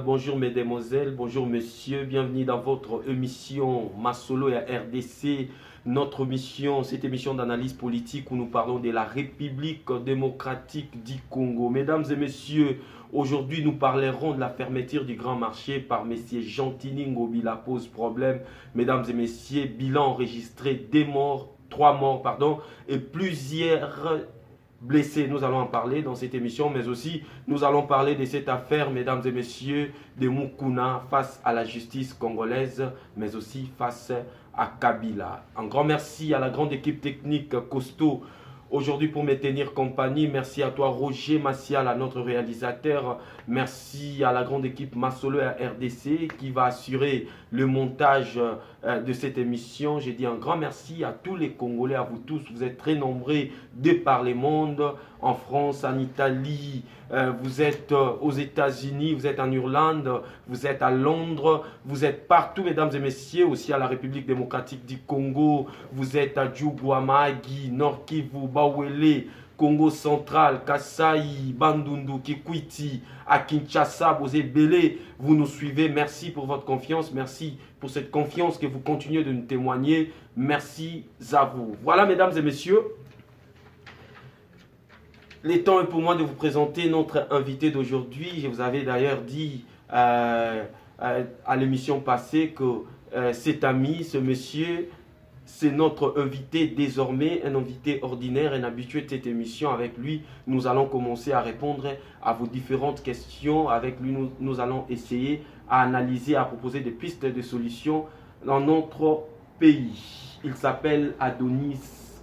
Bonjour mesdemoiselles, bonjour messieurs, bienvenue dans votre émission Masolo et RDC. Notre mission, cette émission d'analyse politique où nous parlons de la République démocratique du Congo. Mesdames et messieurs, aujourd'hui nous parlerons de la fermeture du grand marché par messieurs Gentini Ngobila pose problème. Mesdames et messieurs, bilan enregistré, 3 morts, et plusieurs blessés. Nous allons en parler dans cette émission, mais aussi nous allons parler de cette affaire, mesdames et messieurs, de Mukuna face à la justice congolaise, mais aussi face à Kabila. Un grand merci à la grande équipe technique Costaud aujourd'hui pour me tenir compagnie. Merci à toi Roger Massial, à notre réalisateur. Merci à la grande équipe Masolo à RDC qui va assurer le montage de cette émission. J'ai dit un grand merci à tous les Congolais, à vous tous. Vous êtes très nombreux de par le monde, en France, en Italie, vous êtes aux États-Unis, vous êtes en Irlande, vous êtes à Londres, vous êtes partout, mesdames et messieurs, aussi à la République démocratique du Congo, vous êtes à Djougou, Mahagi, Nord Kivu, Bawele, Congo central, Kasai, Bandundu, Kikwiti, à Kinshasa, Bozé-Belé, vous nous suivez. Merci pour votre confiance, merci pour cette confiance que vous continuez de nous témoigner. Merci à vous. Voilà, mesdames et messieurs, le temps est pour moi de vous présenter notre invité d'aujourd'hui. Je vous avais d'ailleurs dit à l'émission passée que cet ami, ce monsieur, c'est notre invité désormais, un invité ordinaire, un habitué de cette émission. Avec lui, nous allons commencer à répondre à vos différentes questions. Avec lui, nous allons essayer à analyser, à proposer des pistes de solutions dans notre pays. Il s'appelle Adonis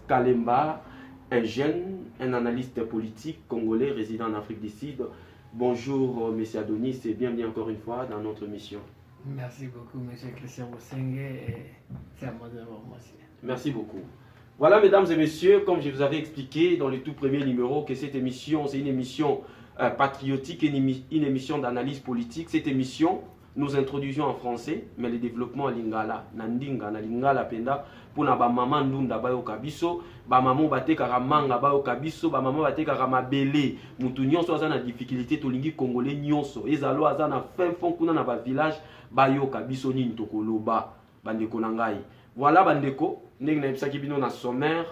Kalemba, un jeune, un analyste politique congolais résidant en Afrique du Sud. Bonjour, monsieur Adonis, et bienvenue encore une fois dans notre mission. Merci beaucoup, monsieur Christian Bosengue, et c'est à moi de vous remercier. Merci beaucoup. Voilà, mesdames et messieurs, comme je vous avais expliqué dans le tout premier numéro, que cette émission, c'est une émission patriotique, une émission d'analyse politique. Cette émission, nous introduisons en français, mais le développement à Lingala, Nandinga, na Lingala Penda, pour na ba maman ndunda ba yo kabiso, ba maman batekaka manga ba yo kabiso, ba maman batekaka mabele, mutu nyonso aza na difficulté tolingi congolais nyonso, ezalo aza na fin fond kuna na ba village ba yo kabiso nini tokoloba, bandeko na ngai. Voilà bandeko, ndenge na yebisaki bino na sommaire,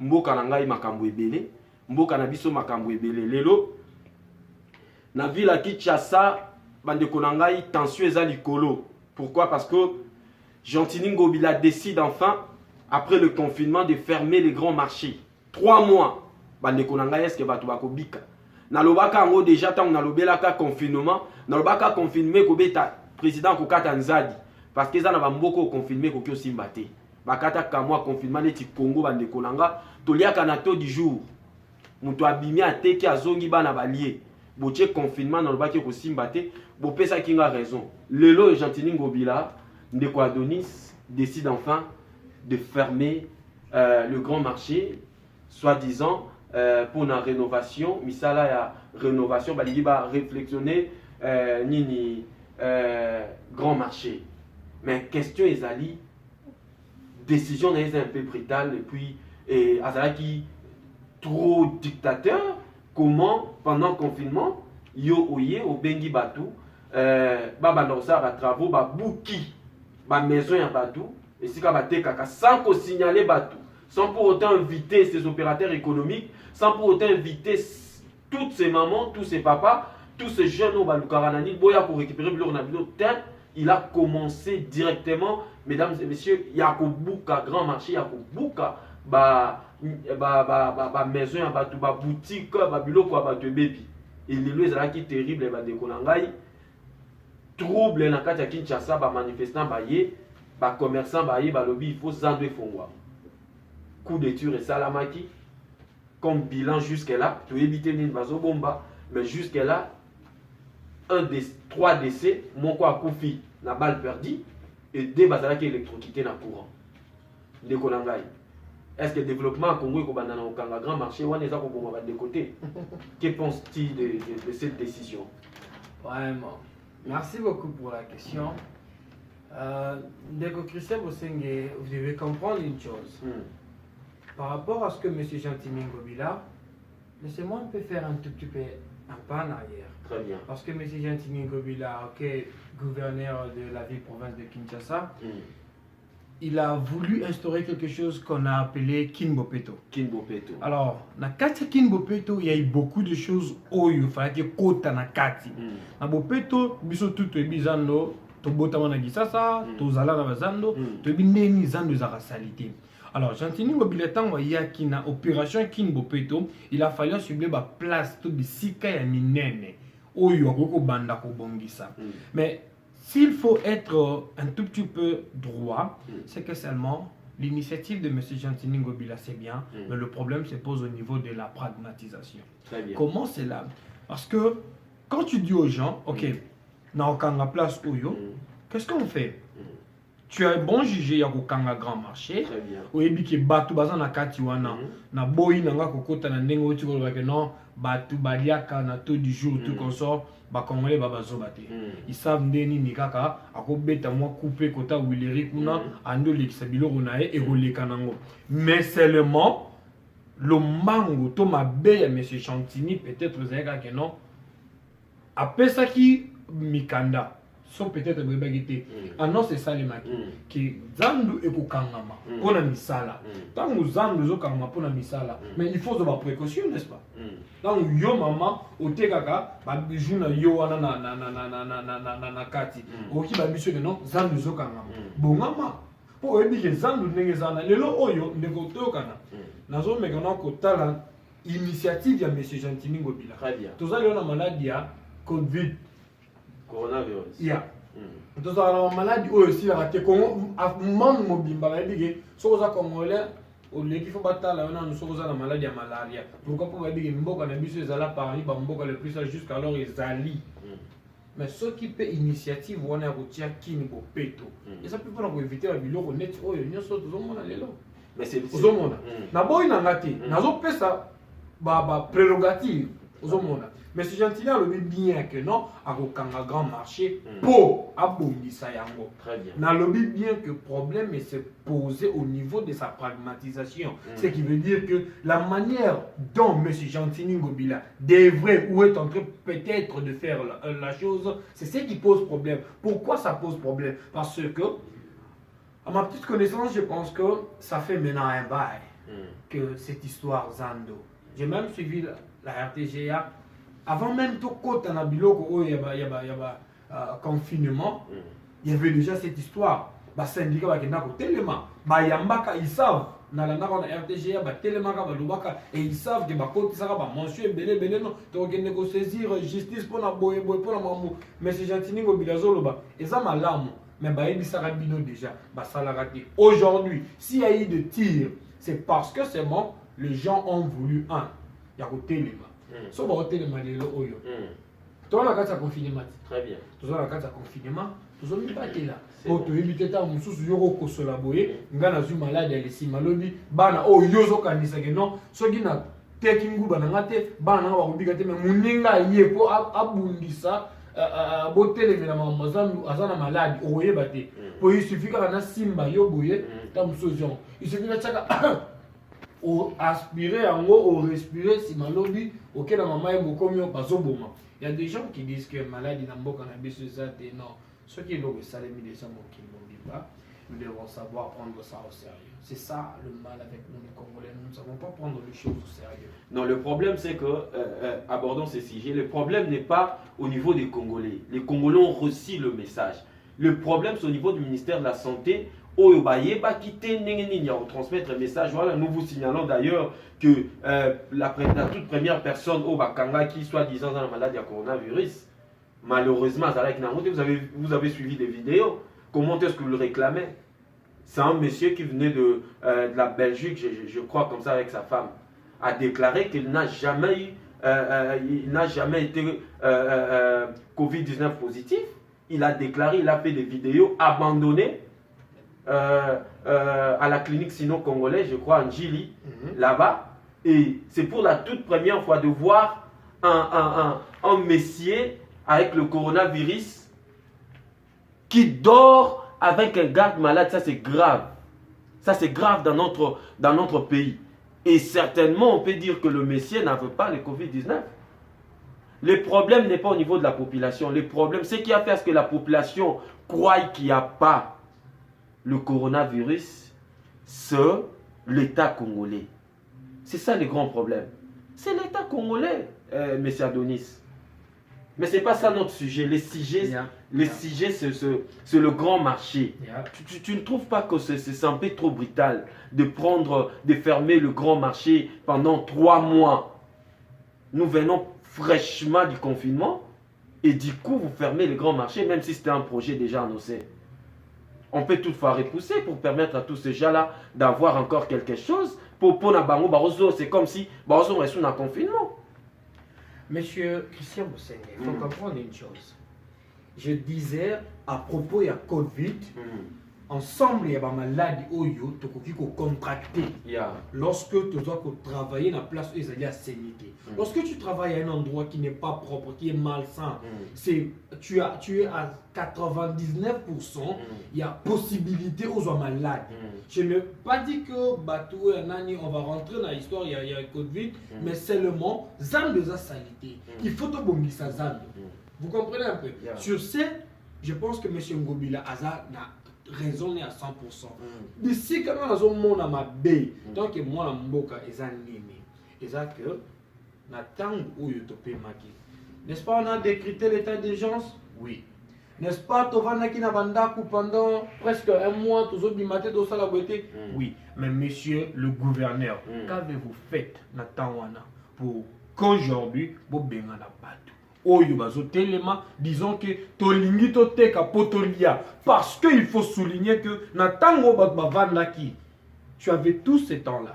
mboka na ngai makambo ebele, mboka na biso makambo ebele. Lelo na ville ya Kinshasa, bandeko na ngai, tension eza likolo. Pourquoi? Parce que Gentini Ngobila décide enfin, après le confinement, de fermer les grands marchés. 3 mois. Bandeko na ngai, est-ce que bato bakobika? Nalobaka ngo déjà tant nalobelaka confinement, nalobaka confinement kobeta président kokata nzadi. Parce que ça n'a pas beaucoup confirmé que c'est simbaté. Bakata kamwa confinement neti Congo bandeko nanga, tolia kanato du jour. Muto abimi ateki azongi bana balié. Boche confinement na lobaki ko simbaté, bo pesa kinga raison. Lelo Gentini Ngobila ndeko Adonis décide enfin de fermer le grand marché, soi-disant pour la rénovation. Misala ya rénovation balingi ba réflexionner nini grand marché. Mais question ezali décision est un peu brutale et puis azalaki trop dictateur. Comment pendant le confinement yo oye au bengi batou babandorsa ba travaux ba bouki ba maison ya batou et si ka batekaka sans ko signaler batou, sans pour autant inviter ces opérateurs économiques, sans pour autant inviter toutes ces mamans, tous ces papas, tous ces jeunes au balukaranani boya pour récupérer leur nabilo tête. Il a commencé directement, mesdames et messieurs, il y a un grand marché, il y a un maison, ba boutique, ba biloko ba baby. Et les lois là qui terrible ba dekonangai. Trouble na kati ya Kinshasa ba manifestant ba yé, ba commerçant ba yé ba lobby il faut zandwe fongwa. Coup de ture et salamaki comme bilan jusque là, tu éviter une bazo bomba, mais jusque là un des 3 décès, mon quoi Koufi, la balle perdue, et 2 bazala qui électrocuté dans le courant. De Konangai. Est-ce que le développement Congo est un grand marché ou est-ce de côté? Que penses-tu de cette décision? Vraiment. Merci beaucoup pour la question. Dès que Christian Bosengue, vous devez comprendre une chose. Par rapport à ce que M. Gentini Ngobila, laissez-moi un peu faire un tout petit peu un pas en arrière. Très bien. Parce que M. Gentini Ngobila, gouverneur de la ville-province de Kinshasa, il a voulu instaurer quelque chose qu'on a appelé Kinbopeto. Kinbopeto. Alors, dans Kati Kinbopeto, il y a eu beaucoup de choses où il fallait que Kota na Kati. Na Bopeto, biso tout est bizando, to botama na gisasa, to zala na bazando, to bindeni zando za salité. Alors, Gentini Ngobila tango ya kina opération Kinbopeto, il a fallu cibler ba place to bisika ya minene. Oyo akoko banda ko bongisa. Mais s'il faut être un tout petit peu droit, c'est que seulement l'initiative de M. Gentini Ngobila, c'est bien, mais le problème se pose au niveau de la pragmatisation. Très bien. Comment c'est là? Parce que quand tu dis aux gens, ok, na okanga place Oyo, qu'est-ce qu'on fait? Tu as bon jugé ya kokanga grand marché. Très bien. Oyebi ke batu baza na kati wana na boyi nanga kokota na ndenge oti ko ke non batu baliaka na taux du jour tout comme ça ba congolais ba bazoba te. Ils savent ndeni ni kaka akobeta moi couper kota wileri kuna ando lekisa biloko na e koleka nango. Mais seulement le mango to mabe ya monsieur Chantini peut-être zeka que non apesaki mikanda. So peut-être brebagité. Ah non, c'est ça les maquis. Qui zandu eko kangama. Pona misala. Tant que zandu zo kangama pona misala. Mais il faut avoir précaution, n'est-ce pas? Tant que yo maman, au te kaka, ba bijou na yo wana na kati. Oki ba biso que non, zandu zo kangama. Bongama. Po ebi ke zandu ndenge zana. Lelo oyo ndeko to kana. Nazo mekana ko tala initiative ya monsieur Gentini Ngobila. Très bien. Tozali ona maladie ya Covid. Coronavirus. Yeah. Donc la maladie aussi la raté Congo man mobimba ba bige so za congolais au lieu qu'il faut batala on nous so za la maladie ya malaria. Pourquoi pour ba bige mboka na biso ezala parmi ba mboka le plus jusqu'alors ezali. Mais ce qui peut initiative on a routier Kinbo Peto. Et ça peut pas pour éviter la biloko net oyo nyoso tozomona lelo. Mais c'est ozomona. Na boy na ngati nazo pesa ba prérogative ozomona. Mais ce Gentini a le bien que non, à un grand marché pour abondissa yango. Très bien. Na le bien que le problème est posé au niveau de sa pragmatisation. Ce qui veut dire que la manière dont M. Gentini Ngobila devrait ou est en train peut-être de faire la chose, c'est ce qui pose problème. Pourquoi ça pose problème? Parce que, à ma petite connaissance, je pense que ça fait maintenant un bail que cette histoire Zando. J'ai même suivi la RTGA. Avant même tout côté na biloko il y a confinement, il y avait déjà cette histoire. Ba syndicat ba kenda ko telema, ba yambaka ils savent na la na RTGA ba telema ka ba lubaka et ils savent que ba côté ça ba monsieur belé non to kende ko saisir justice pour na boye pour na mamu. Mais c'est Gentini Ngobila zoloba et ça malamu mais ba yebisa ka bino déjà ba sala raté. Aujourd'hui, s'il y a eu de tir, c'est parce que c'est bon, les gens ont voulu il y a ko telema. So ba hotel malelo oyo. To na kata confinement. Très bien. To na kata confinement, to zo mi batela. O to yibite ta mususu yoko kosola boye, ngana zu malade ya lesi malobi, bana o yozo kanisa ke non, so gina tekingu bana ngate, bana ba kubika te me muninga ye po abundisa botele mena mamazandu azana malade oye bate. Po il suffit kana simba yo boye, ta mususu. Il suffit na chaka au aspirer en haut, au respirer, si malobi, auquel la maman est beaucoup mieux, pas au bon. Il y a des gens qui disent que maladie n'a pas de non. Ce qui est le salaire des gens qui ne vivent pas, nous devons savoir prendre ça au sérieux. C'est ça le mal avec nous les Congolais, nous ne savons pas prendre les choses au sérieux. Non, le problème c'est que, abordons ces sujets, le problème n'est pas au niveau des Congolais. Les Congolais ont reçu le message. Le problème c'est au niveau du ministère de la Santé. Oyo bayeba quitter nengeni ya transmettre un message. Voilà, nous vous signalons d'ailleurs que la toute première personne au Bakanga qui soit disant dans la maladie à coronavirus, malheureusement, vous avez suivi des vidéos. Comment est-ce que vous le réclamez? C'est un monsieur qui venait de la Belgique, je crois comme ça avec sa femme, a déclaré qu'il n'a jamais été Covid-19 positif. Il a déclaré, il a fait des vidéos abandonnées. À la clinique sino-congolaise, je crois, en Djili, là-bas. Et c'est pour la toute première fois de voir un messier avec le coronavirus qui dort avec un garde malade. Ça, c'est grave. Ça, c'est grave dans notre pays. Et certainement, on peut dire que le messier n'avait pas le Covid-19. Le problème n'est pas au niveau de la population. Le problème, c'est qui a fait à ce que la population croie qu'il n'y a pas le coronavirus, c'est l'État congolais. C'est ça le grand problème. C'est l'État congolais, M. Adonis. Mais ce n'est pas ça notre sujet. Le sujet, c'est le grand marché. Tu ne trouves pas que c'est un peu trop brutal de fermer le grand marché pendant 3 mois? Nous venons fraîchement du confinement et du coup, vous fermez le grand marché, même si c'était un projet déjà annoncé. On peut toutefois repousser pour permettre à tous ces gens-là d'avoir encore quelque chose. Pour Nabango Barroso, c'est comme si Barroso restait dans un confinement. Monsieur Christian Bossengue, il faut comprendre une chose. Je disais à propos de la Covid, ensemble, il y a des maladies qui sont contractées. Lorsque tu dois travailler dans la place où il y a sénité. Lorsque tu travailles à un endroit qui n'est pas propre, qui est malsain, tu es à 99%, il y a possibilité aux gens malades. Je ne veux pas dire que Batou et Nani, on va rentrer dans l'histoire, il y a Covid, mais seulement, Zan de sa salité. Il faut te bomber sa Zan. Vous comprenez un peu? Sur ce, je pense que M. Ngobila Aza n'a raisonné à 100%. D'ici quand même dans un monde à ma baie, tant que moi la mboka est un nini, et ça que na temps où il te paie maki. N'est-ce pas, on a décrété l'état d'urgence? Oui. N'est-ce pas, Tovana qui n'a pas pendant presque un mois, tous autres bimaté dans la beauté? Oui. Mais monsieur le gouverneur, qu'avez-vous fait na temps pour qu'aujourd'hui, vous benga na bateau? Oyo bazo telema, disons que tolingi toteka potolia, parce qu'il faut souligner que na tango bavandaki, tu avais tout ce temps-là.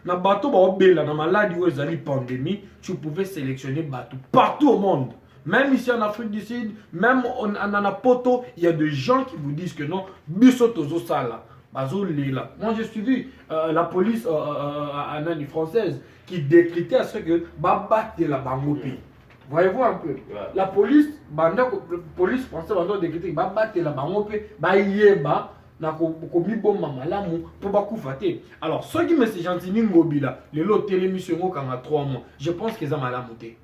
Na bateau ba obela na maladie ou ezali pandémie, tu pouvais sélectionner bateau partout au monde. Même ici en Afrique du Sud, même en Anapoto, il y a des gens qui vous disent que non, biso tozo sala. Bazo lela. Moi j'ai suivi la police française qui décrétait à ce que babatte la bangopi. Voyez-vous un peu, la police française va décréter va battre la banque, va yeba na komi bomba malamu pour ba kufate. Alors ceux qui me c'est gentil ngobila, les lots télémission au kanga 3 mois, je pense qu'ils ont malamuté.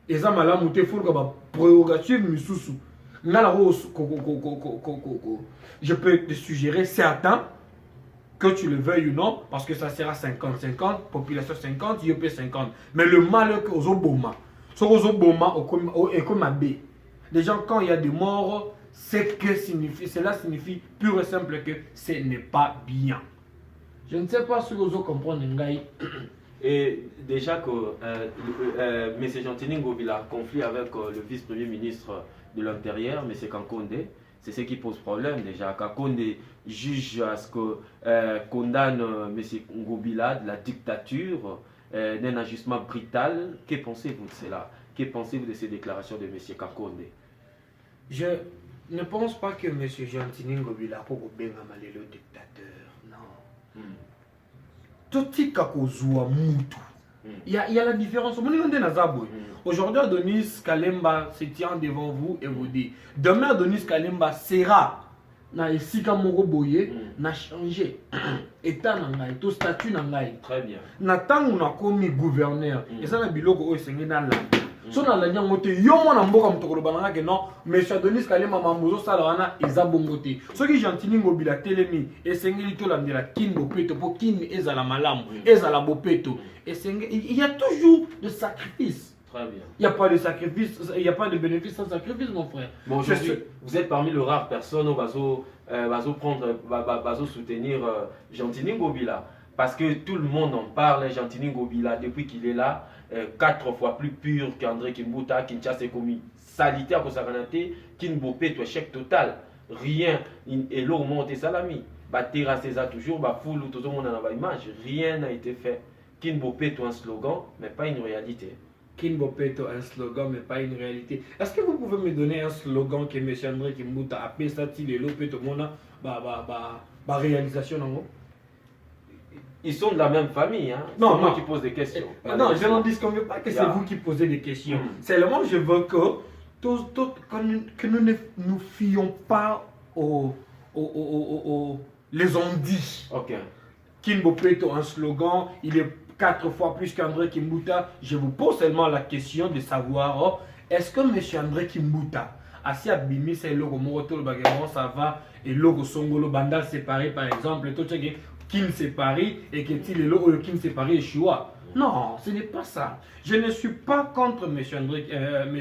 Ils ont malamuté faut que ba prérogative misusu. Je peux te suggérer certains que tu le veuilles ou non, parce que ça sera 50-50, population 50, IOP 50. Mais le mal que aux oboma. Les gens, quand il y a des morts, cela signifie pur et simple que ce n'est pas bien. Je ne sais pas si vous comprenez. Et déjà que M. Gentini Ngobila a conflit avec le vice-premier ministre de l'Intérieur, M. Kankonde, c'est ce qui pose problème déjà. Kankonde juge à ce que condamne M. Ngobila de la dictature, d'un ajustement brutal. Que pensez-vous de cela? Que pensez-vous de ces déclarations de M. Kakonde? Je ne pense pas que M. Gentini Ngobila soit le dictateur. Non. Tout est il y a la différence. Aujourd'hui, Adonis Kalemba se tient devant vous et vous dit demain, Adonis Kalemba sera na esika moko boye na changer état na ngai to statut na ngai. Très bien. Na tango na komi gouverneur et ça na biloko o sengé na la so na la nyango te yo mona mboka mutokolo bananga ke non monsieur Adonis Kalemba mambozo sala wana eza bongo te soki Gentini Ngobila telemi esengeli to landela kin bopeto po kin ezala malamu ezala bopeto esengé il y a toujours de sacrifices. Très bien. Il n'y a pas de sacrifice, il n'y a pas de bénéfice sans sacrifice, mon frère. Bon, aujourd'hui, vous êtes parmi les rares personnes qui vont soutenir Gentini Ngobila. Parce que tout le monde en parle, Gentini Ngobila, depuis qu'il est là, 4 fois plus pur qu'André Kimbuta, Kinshasa Komi. Salité à Kosaranate, Kinbopé, toi, chèque total. Rien. Et l'eau monte et salami. Batera César toujours, Bafoulou, tout le monde en a image. Rien n'a été fait. Kinbopé, toi, un slogan, mais pas une réalité. Kinbopeto, un slogan, mais pas une réalité. Est-ce que vous pouvez me donner un slogan que M. André Kimbuta a appelé ça, il est l'opéto, ma réalisation non? Ils sont de la même famille, hein? Non, moi qui pose des questions. Non, je n'en disconviens pas que c'est vous qui posez des questions. Seulement, je veux que nous ne nous fions pas les on-dit. Ok. Kinbopeto, un slogan, il est 4 fois plus qu'André Kimbuta. Je vous pose seulement la question de savoir, oh, est-ce que M. André Kimbuta, assis à Bimi, c'est le Moto, le Bagamo, ça va, et le Songolo, Bandal séparé par exemple, tout ce qui Kim séparé, et que tu le Kim séparé et Chua. Non, ce n'est pas ça. Je ne suis pas contre M.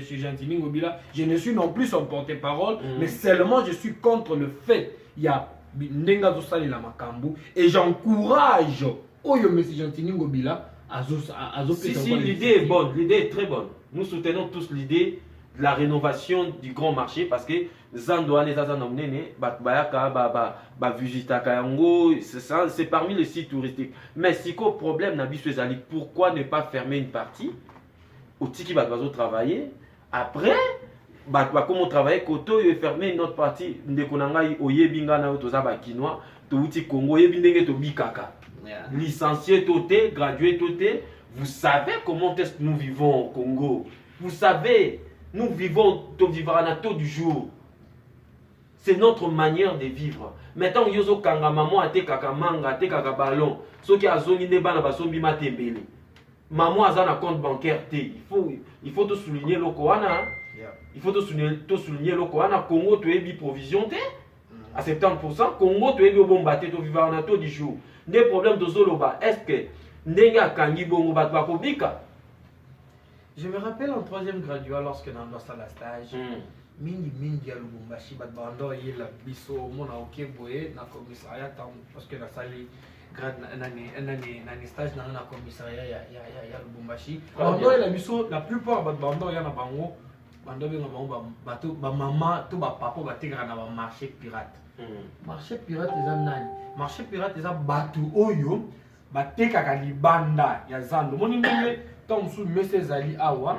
Gentini Ngobila. Je ne suis non plus son porte-parole, mais seulement je suis contre le fait il y a Ndenga Zosali la Makambu et j'encourage M. Gentini Ngobila à Si, l'idée est bonne, l'idée est très bonne. Nous soutenons tous l'idée de la rénovation du grand marché parce que c'est parmi les sites touristiques. Mais si le problème pourquoi ne pas fermer une partie au tiki va travailler après comment travailler koto et fermer une autre partie de konangai oyebinga na otoza ba kinois to uti Congo yebindenge to bikaka licencié toté gradué toté. Vous savez comment est-ce que nous vivons au Congo. Vous savez, nous vivons à taux du jour. C'est notre manière de vivre. Maintenant, yozo kanga maman ate kaka manga ate kaka ballon. Ce qui a zoni ne bana basombi matembele. Maman a un compte bancaire te. Il faut te souligner le Koana. Il faut te souligner le Koana. Congo tu es provision te. À 70%. Congo tu es bon baté to vivre à taux du jour. Des problèmes de Zoloba. Est-ce que Nenga kangi bongo batwa kobika? Je me rappelle en 3e graduat lorsque dans notre salle de stage, mingi à Lubumbashi, Bando y la biso, mon ok boye, na commissariat, parce que la salle nani stage dans la commissariat ya Lubumbashi. Bando y la biso, la plupart Bando y a na bango, Bando y a bango, bateau, maman, tout papa, bategra na marché pirate. Marché pirate is un nani. Marché pirate is un bateau oyo, batekaka libanda ya zando. Moni ndenge tant sous monsieur Zali awa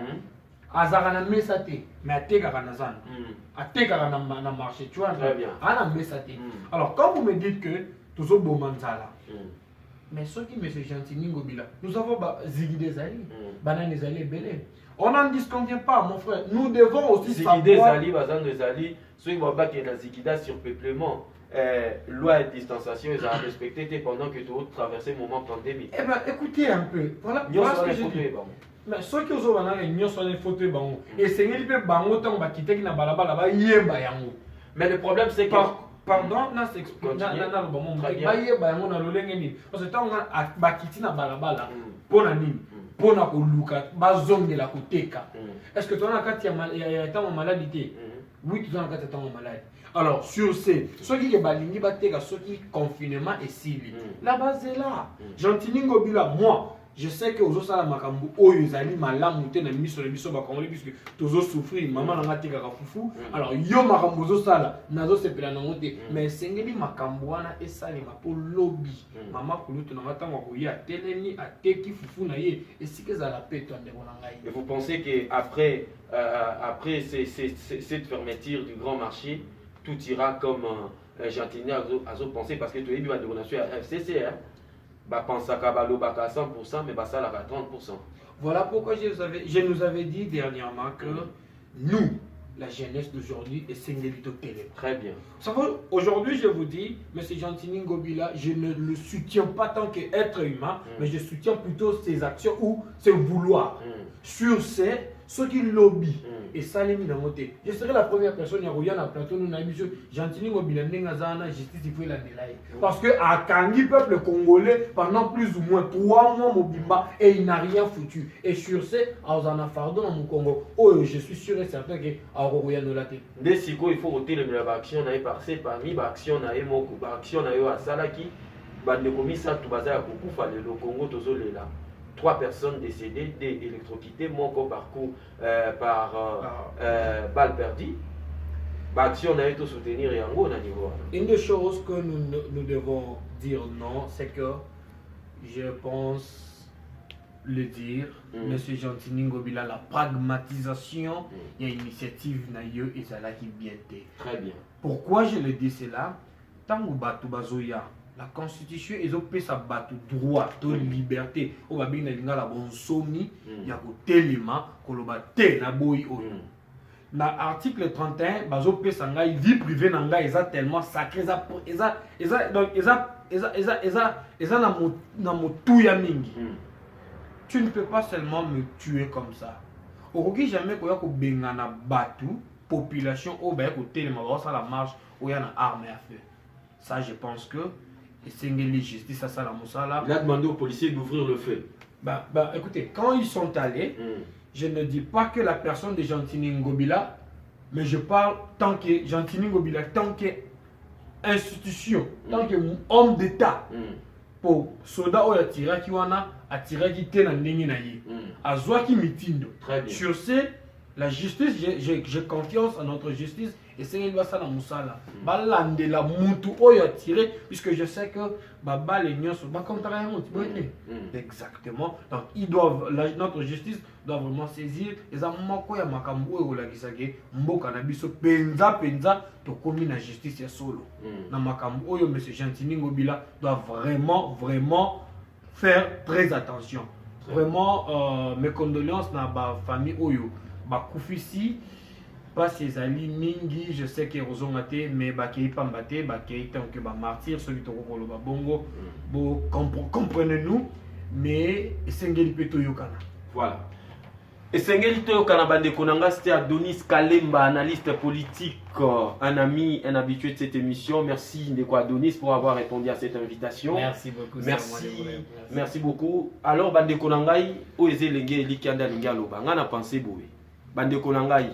azaka na mesa te mais atekaka na zando atekaka na marché tu vois ana mesa te. Alors quand vous me dites que tozo bomanzala mais ce qui monsieur Gentini Ngobila nous avons Zigide Zali banane Zali belé on n'en disconvient pas mon frère, nous devons aussi Zigide Zali bazando Zali ceux qui vont battre la Zigida sur peuplement loi de distanciation, ils ont respecté pendant que tu as traversé le moment pandémique. Eh bien, écoutez un peu. Voilà ce que je dis. Mais ceux qui ont des photos, et c'est qu'ils peuvent quitter la balabala, mais le problème c'est que. Pardon, non, c'est expliqué. Parce que quand on a quitté la balabala, pour la nuit, pour la zone de la côté. Est-ce que tu as un maladie? Oui, tu as un maladie. Alors, sur ceux qui sont ceux qui confinement et civil, la base est là. Gentini Ngobila, moi, je sais que aux autres makambu oyezali malamu te na miso le biso ba congolais puisque tozo souffrir maman na ngati kaka fufu. Alors yo makambu zo sala nazo sepela na ngote mais sengeli makambu wana esali ma po lobby. Maman kulutu na ngata ngwa koya teleni ateki fufu na ye esike za la peto ndeko na ngai. Et vous pensez que après cette fermeture du grand marché tout ira comme Gentini a pensé parce que tu as eu une donation à FCC pense à 100%, mais ça à 30%. Voilà pourquoi je nous avais dit dernièrement que nous, la jeunesse d'aujourd'hui, est Sengelito Télé. Très bien. Aujourd'hui, je vous dis, M. Gentini Ngobila, je ne le soutiens pas tant qu'être humain, mais je soutiens plutôt ses actions ou ses vouloirs. Sur ceux qui lobby et ça les mis dans mon thé. Je serai la première personne à regarder le plateau nous avons Gentini Ngobila n'engazana justice il faut la délayer parce que à Kangi peuple congolais pendant plus ou moins 3 mois Mobimba et il n'a rien foutu et sur ce à Ozana Fardo dans mon Congo je suis sûr et certain que à regarder la tête. Dès il faut retirer le action na passé parmi action na moko action na yo asalaki bande komisa tout bazar ya kokufa le Congo tozolela. 3 personnes décédées, des électrocutées, mon parcours par balle perdue. Action a été soutenir et en gros, une des choses que nous devons dire non, c'est que je pense le dire, M. Gentini Ngobila, la pragmatisation, il y a une initiative naïe et ça là qui bien. Très bien. Pourquoi je le dis cela? Tant que Batu Bazoya. La constitution est au sa battu droit de liberté au babin na la bon somi ya ko telema ko lo baté na boy o na article 31 bazo pesa ngai vie privée na ngai eza tellement sacré eza donc eza na motu ya mingi tu ne peux pas seulement me tuer comme ça. Okoki jamais koya ko bengana batu population au ba ko telema ba ça la marche où il y a une arme à feu. Ça je pense que c'est une justice ça la musala. Il a demandé aux policiers d'ouvrir le feu. Écoutez, quand ils sont allés, je ne dis pas que la personne de Gentini Ngobila, mais je parle tant que Gentini Ngobila, tant que institution, tant que homme d'État, pour soldat ou attirer qui wana attirer qui te na ndenge na ye azwa ki mitindo. Très bien. Sur ce, la justice, j'ai confiance en notre justice et c'est une ça na musala balande la mutu oyo attirer puisque je sais que baba les nyos ba comme ta exactement. Donc ils doivent notre justice doit vraiment saisir les amoko ya makambo oyo la kisake mboka na biso penza to komi na justice ya solo na makambo oyo monsieur Gentini Ngobila doit vraiment faire très attention. Vraiment mes condoléances na ba famille oyo ba kufisi pas ses amis mingi, je sais que Rozongate mais ba kei pambate ba kei tant que ba martyr celui to ko ba bongo bo comprenez-nous mais sengeli peto yokana. Voilà. Et Sengeli Toyokana Bande Konanga, c'était Adonis Kalemba, analyste politique, un ami, un habitué de cette émission. Merci Ndeko Adonis pour avoir répondu à cette invitation. Merci beaucoup. Merci beaucoup. Alors Bande Konangai, Oeze Lenge Elikianda Linga Loba, Ngana pensé Boé. Bande Konangai,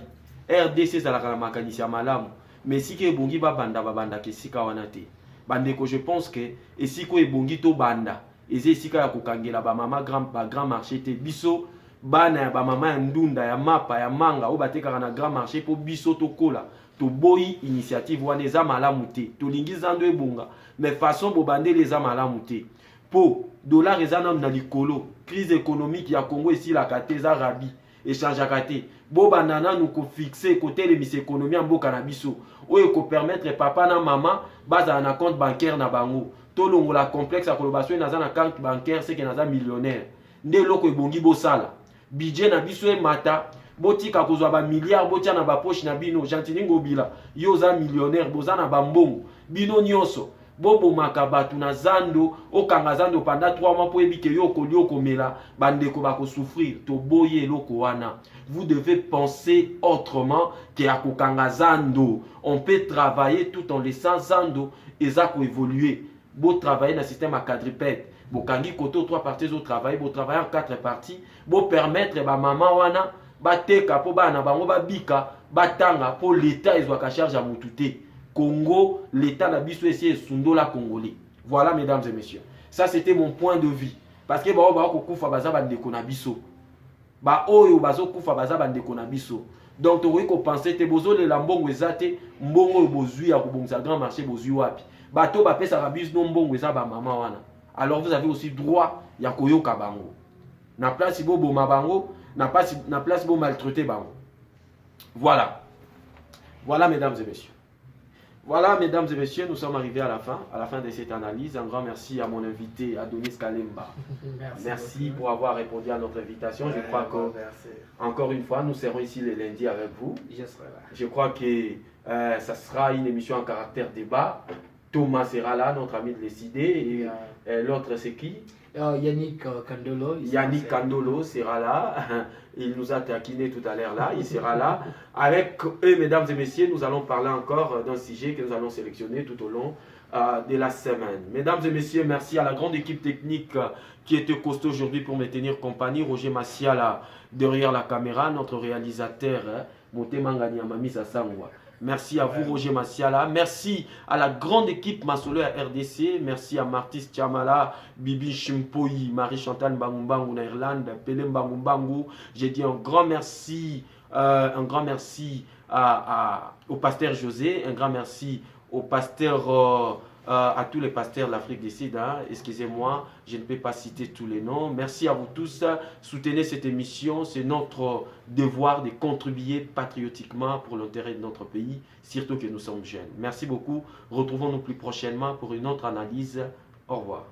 RDC Zalakana Makanisi Malamu, mais si ke Bongi Banda ke Sika Wanate. Bande Ko, je pense que, et si ko Bongi To Banda, et Sika Yakukangela Bamama grand marché te biso. Bana ya ba mama ya ndunda ya mapa ya manga o batekaka na grand marché po biso tokola to boyi initiative wana eza malamu te to lingi zando ebonga mais façon bobande les malamu te po dollar eza na likolo crise économique ya Congo esilaka te eza rabi échangeaka te bo banana nous ko fixer côté les mis économie en mboka na biso oyo ko permettre papa na mama baza na compte bancaire na bango to longola complexe ya kolobation na za na compte bancaire c'est que na za millionnaire nde loko ebongi bosala budget na biso e mata botika kozwa ba milliards botia na ba poche na bino Gentini Ngobila yo za millionnaire boza na bambongo bino nyonso bobo makabatu na zando okanga zando pendant 3 mois po ebike yo kolio komela bandeko bako souffrir to boye loko wana. Vous devez penser autrement que akokanga zando. On peut travailler tout en laissant zando ezako évoluer. Beau travailler dans le système à quadrupède. Bokangi koto 3 parties au travail, bo travailler en 4 parties, bo permettre ba maman wana ba teka po bana bango ba bika batanga po l'état ezwaka charge à mutute. Congo, l'état na biso essayer sundola congolais. Voilà mesdames et messieurs. Ça c'était mon point de vue parce que ba ko kufa baza bandeko na biso. Ba oyo bazo kufa baza bandeko na biso. Donc tu ko penser te bozo le lambongo ezate mbongo bozui ya kobongisa grand marché bozui wapi. Bato ba pesa rabis no mbongo eza ba maman wana. Alors vous avez aussi droit ya koyoka bango. Na place bo boma bango, na place bo maltraiter bango. Voilà. Voilà mesdames et messieurs. Voilà mesdames et messieurs, nous sommes arrivés à la fin de cette analyse. Un grand merci à mon invité Adonis Kalemba. Merci pour avoir répondu à notre invitation. Je crois que encore une fois, nous serons ici le lundi avec vous. Je serai là. Je crois que ça sera une émission en caractère débat. Thomas sera là, notre ami de l'ECD, et l'autre c'est qui? Yannick Kandolo. Yannick Kandolo sera là. Il nous a taquiné tout à l'heure là. Il sera là. Avec eux, mesdames et messieurs, nous allons parler encore d'un sujet que nous allons sélectionner tout au long de la semaine. Mesdames et messieurs, merci à la grande équipe technique qui était costaud aujourd'hui pour me tenir compagnie. Roger Massiala derrière la caméra, notre réalisateur, Motemangani Amami Sassangwa. Merci à vous Roger Massiala, merci à la grande équipe Masolo à RDC, merci à Martis Tchamala, Bibi Chimpoyi, Marie-Chantal Mbangumbangu en Irlande, Pelé Mbangumbangu. J'ai dit un grand merci au pasteur José, un grand merci au pasteur à tous les pasteurs de l'Afrique du Sud. Excusez-moi, je ne peux pas citer tous les noms. Merci à vous tous. Soutenez cette émission. C'est notre devoir de contribuer patriotiquement pour l'intérêt de notre pays, surtout que nous sommes jeunes. Merci beaucoup. Retrouvons-nous plus prochainement pour une autre analyse. Au revoir.